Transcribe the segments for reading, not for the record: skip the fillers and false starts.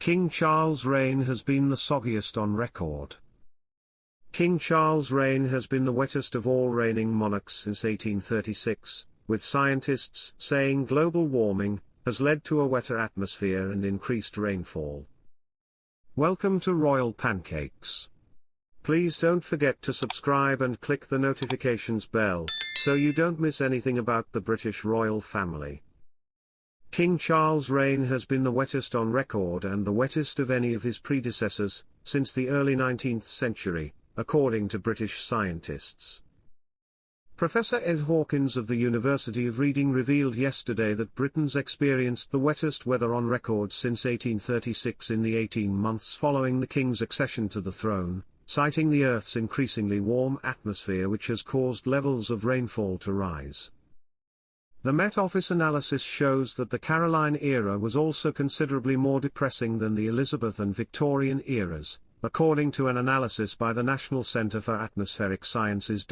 King Charles' reign has been the soggiest on record. King Charles' reign has been the wettest of all reigning monarchs since 1836, with scientists saying global warming has led to a wetter atmosphere and increased rainfall. Welcome to Royal Pancakes. Please don't forget to subscribe and click the notifications bell, so you don't miss anything about the British royal family. King Charles' reign has been the wettest on record and the wettest of any of his predecessors, since the early 19th century, according to British scientists. Professor Ed Hawkins of the University of Reading revealed yesterday that Britons experienced the wettest weather on record since 1836 in the 18 months following the King's accession to the throne, citing the Earth's increasingly warm atmosphere which has caused levels of rainfall to rise. The Met Office analysis shows that the Caroline era was also considerably more depressing than the Elizabeth and Victorian eras, according to an analysis by the National Centre for Atmospheric Sciences.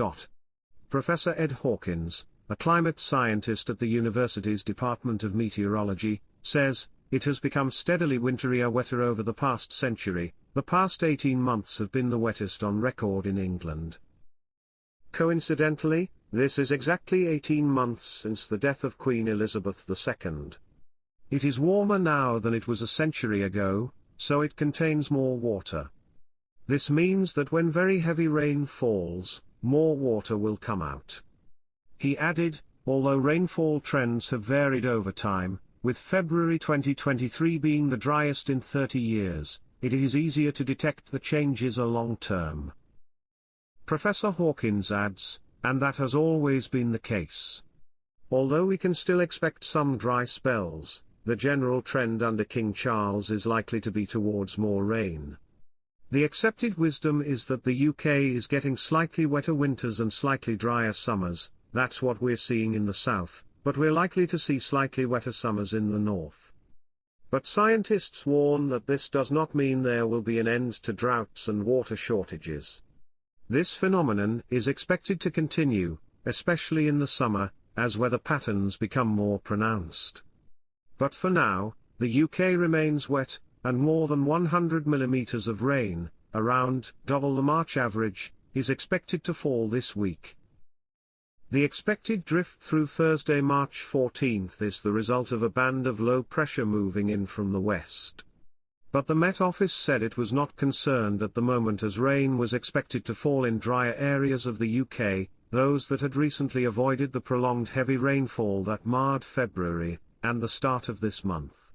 Professor Ed Hawkins, a climate scientist at the university's Department of Meteorology, says, "It has become steadily winterier wetter over the past century. The past 18 months have been the wettest on record in England." Coincidentally, this is exactly 18 months since the death of Queen Elizabeth II. It is warmer now than it was a century ago, so it contains more water. This means that when very heavy rain falls, more water will come out. He added, although rainfall trends have varied over time, with February 2023 being the driest in 30 years, it is easier to detect the changes long term. Professor Hawkins adds, and that has always been the case. Although we can still expect some dry spells, the general trend under King Charles is likely to be towards more rain. The accepted wisdom is that the UK is getting slightly wetter winters and slightly drier summers. That's what we're seeing in the south, but we're likely to see slightly wetter summers in the north. But scientists warn that this does not mean there will be an end to droughts and water shortages. This phenomenon is expected to continue, especially in the summer, as weather patterns become more pronounced. But for now, the UK remains wet, and more than 100 millimeters of rain, around double the March average, is expected to fall this week. The expected drift through Thursday, March 14th is the result of a band of low pressure moving in from the west. But the Met Office said it was not concerned at the moment as rain was expected to fall in drier areas of the UK, those that had recently avoided the prolonged heavy rainfall that marred February and the start of this month.